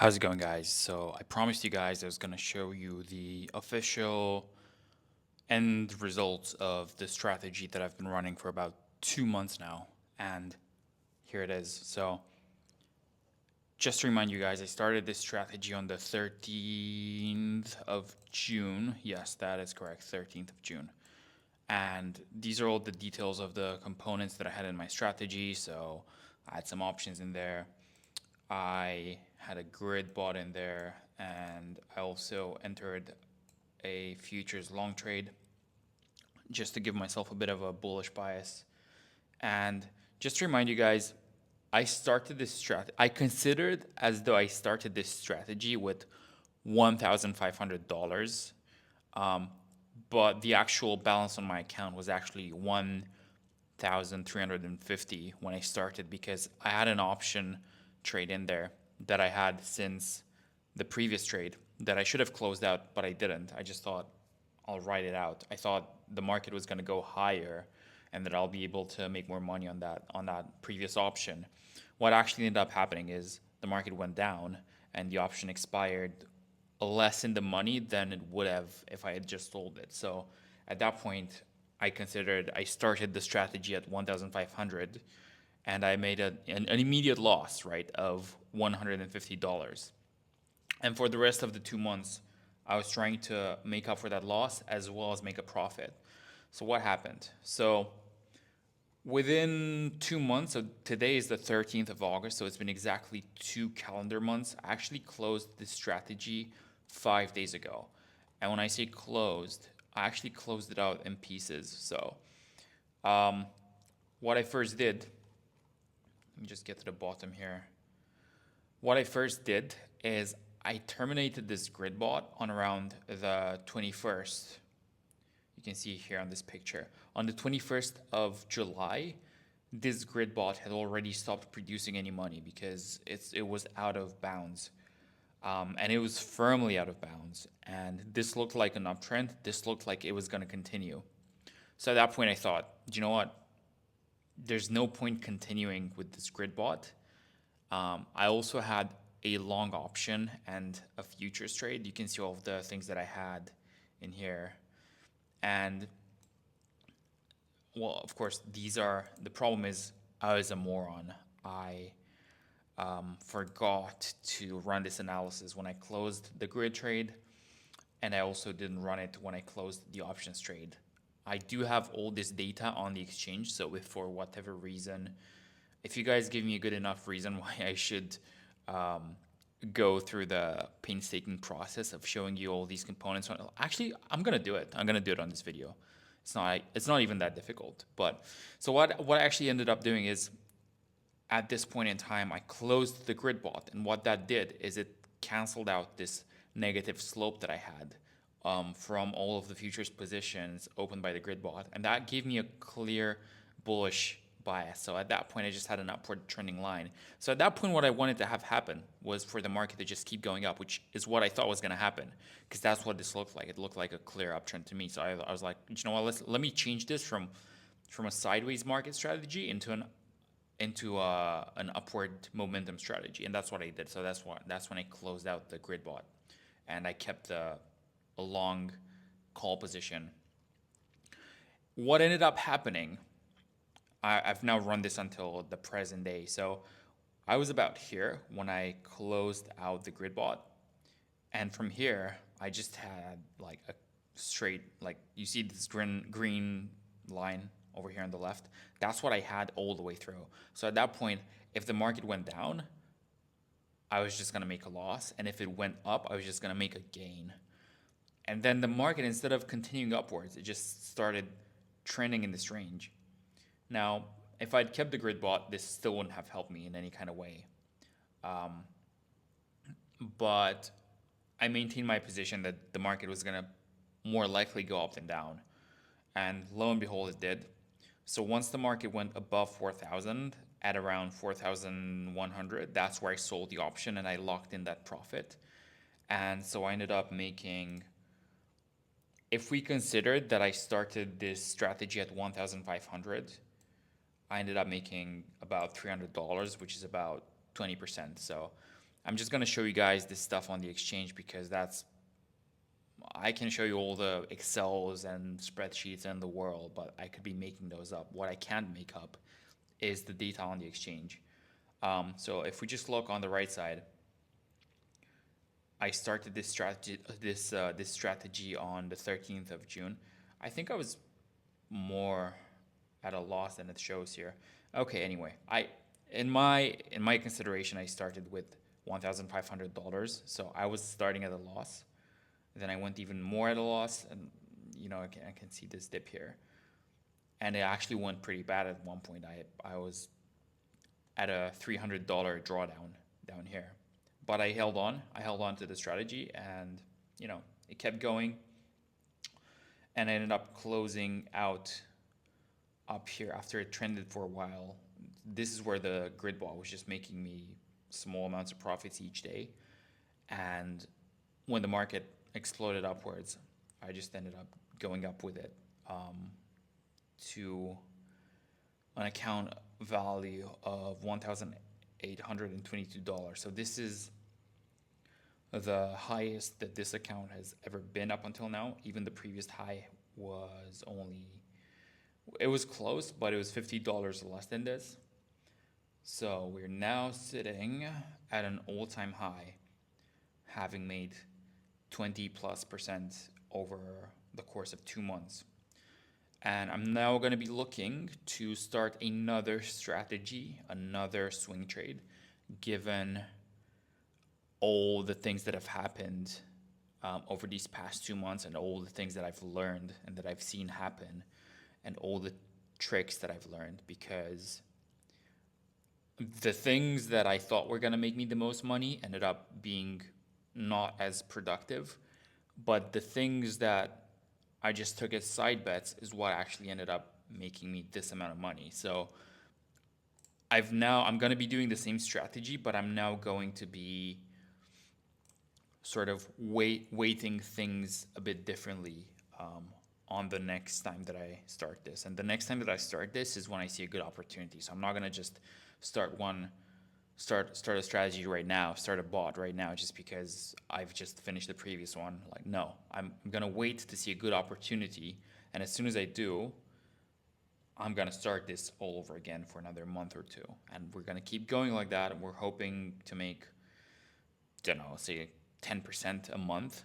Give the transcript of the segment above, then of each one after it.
How's it going, guys? So I promised you guys I was going to show you the official end results of the strategy that I've been running for about 2 months now. And here it is. So just to remind you guys, I started this strategy on the 13th of June. Yes, that is correct, 13th of June. And these are all the details of the components that I had in my strategy. So I had some options in there. I had a grid bought in there, and I also entered a futures long trade just to give myself a bit of a bullish bias. And just to remind you guys, I considered as though I started this strategy with $1,500, but the actual balance on my account was actually 1,350 when I started, because I had an option trade in there that I had since the previous trade that I should have closed out, but I didn't. I just thought I'll write it out. I thought the market was going to go higher and that I'll be able to make more money on that previous option. What actually ended up happening is the market went down and the option expired less in the money than it would have if I had just sold it. So at that point, I started the strategy at 1,500, and I made an immediate loss, right, of $150. And for the rest of the 2 months, I was trying to make up for that loss as well as make a profit. So what happened? So within 2 months, so today is the 13th of August, so it's been exactly 2 calendar months. I actually closed this strategy 5 days ago. And when I say closed, I actually closed it out in pieces. So what I first did, let me just get to the bottom here. What I first did is I terminated this grid bot on around the 21st. You can see here on this picture. On the 21st of July, this grid bot had already stopped producing any money because it was out of bounds. And it was firmly out of bounds. And this looked like an uptrend. This looked like it was going to continue. So at that point, I thought, you know what? There's no point continuing with this grid bot. I also had a long option and a futures trade. You can see all of the things that I had in here. And well, of course, the problem is I was a moron. I forgot to run this analysis when I closed the grid trade, and I also didn't run it when I closed the options trade. I do have all this data on the exchange, so if for whatever reason, if you guys give me a good enough reason why I should go through the painstaking process of showing you all these components, actually, I'm gonna do it. I'm gonna do it on this video. It's not even that difficult. But so what I actually ended up doing is, at this point in time, I closed the grid bot, and what that did is it canceled out this negative slope that I had from all of the futures positions opened by the grid bot, and that gave me a clear bullish bias. So at that point, I just had an upward trending line. So at that point, what I wanted to have happen was for the market to just keep going up, which is what I thought was going to happen, because that's what this looked like. It looked like a clear uptrend to me. So I was like, you know what? Let me change this from a sideways market strategy into an upward momentum strategy, and that's what I did. So that's when I closed out the grid bot, and I kept a long call position. What ended up happening, I've now run this until the present day. So I was about here when I closed out the grid bot, and from here I just had like a straight, like you see this green line over here on the left. That's what I had all the way through. So at that point, if the market went down, I was just gonna make a loss, and if it went up, I was just gonna make a gain. And then the market, instead of continuing upwards, it just started trending in this range. Now, if I'd kept the grid bot, this still wouldn't have helped me in any kind of way. But I maintained my position that the market was going to more likely go up than down. And lo and behold, it did. So once the market went above 4,000 at around 4,100, that's where I sold the option and I locked in that profit. And so I ended up making, if we considered that I started this strategy at 1,500, I ended up making about $300, which is about 20%. So I'm just going to show you guys this stuff on the exchange because I can show you all the Excels and spreadsheets in the world, but I could be making those up. What I can't make up is the data on the exchange. So if we just look on the right side, I started this strategy, this strategy on the 13th of June. I think I was more at a loss than it shows here. Okay, anyway, in my consideration, I started with $1,500, so I was starting at a loss. Then I went even more at a loss, and I can see this dip here, and it actually went pretty bad at one point. I was at a $300 drawdown down here, but I held on to the strategy, and it kept going, and I ended up closing out up here after it trended for a while. This is where the grid ball was just making me small amounts of profits each day, and when the market exploded upwards, I just ended up going up with it to an account value of $1,822. So this is the highest that this account has ever been up until now. Even the previous high was it was close, but it was $50 less than this. So we're now sitting at an all-time high, having made 20+% over the course of 2 months. And I'm now going to be looking to start another strategy, another swing trade, given all the things that have happened over these past 2 months, and all the things that I've learned and that I've seen happen, and all the tricks that I've learned. Because the things that I thought were going to make me the most money ended up being not as productive, but the things that I just took as side bets is what actually ended up making me this amount of money. So I'm going to be doing the same strategy, but I'm now going to be sort of weighting things a bit differently on the next time that I start this. And the next time that I start this is when I see a good opportunity. So I'm not going to just start a strategy right now, start a bot right now just because I've just finished the previous one. Like, no, I'm going to wait to see a good opportunity. And as soon as I do, I'm going to start this all over again for another month or two. And we're going to keep going like that. And we're hoping to make, say 10% a month.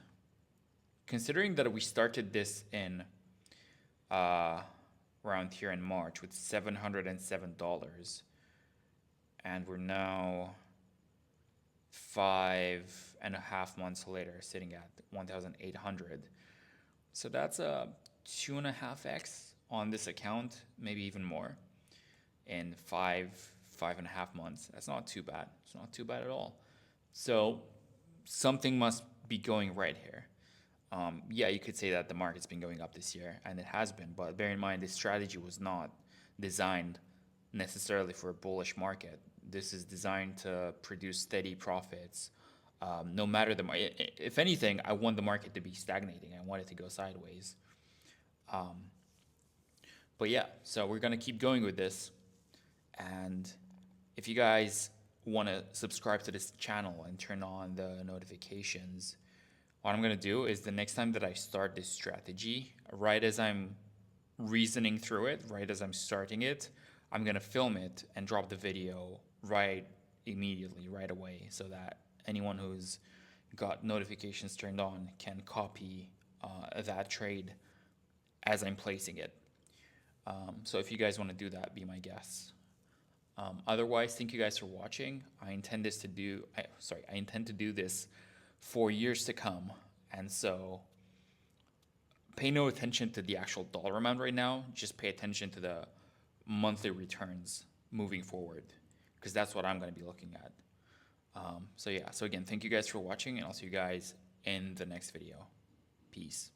Considering that we started this in around here in March with $707, and we're now 5.5 months later sitting at 1,800. So that's a 2.5x on this account, maybe even more, in 5.5 months. That's not too bad. It's not too bad at all. So something must be going right here. Yeah, you could say that the market's been going up this year, and it has been, but bear in mind this strategy was not designed necessarily for a bullish market. This is designed to produce steady profits, no matter the market. If anything, I want the market to be stagnating. I want it to go sideways. But yeah, so we're gonna keep going with this, and if you guys want to subscribe to this channel and turn on the notifications, what I'm going to do is the next time that I start this strategy, right as I'm reasoning through it, right as I'm starting it, I'm going to film it and drop the video right immediately, right away, so that anyone who's got notifications turned on can copy that trade as I'm placing it. So if you guys want to do that, be my guests. Otherwise, thank you guys for watching. I intend to do this for years to come, and so pay no attention to the actual dollar amount right now. Just pay attention to the monthly returns moving forward, because that's what I'm going to be looking at. So again, thank you guys for watching, and I'll see you guys in the next video. Peace.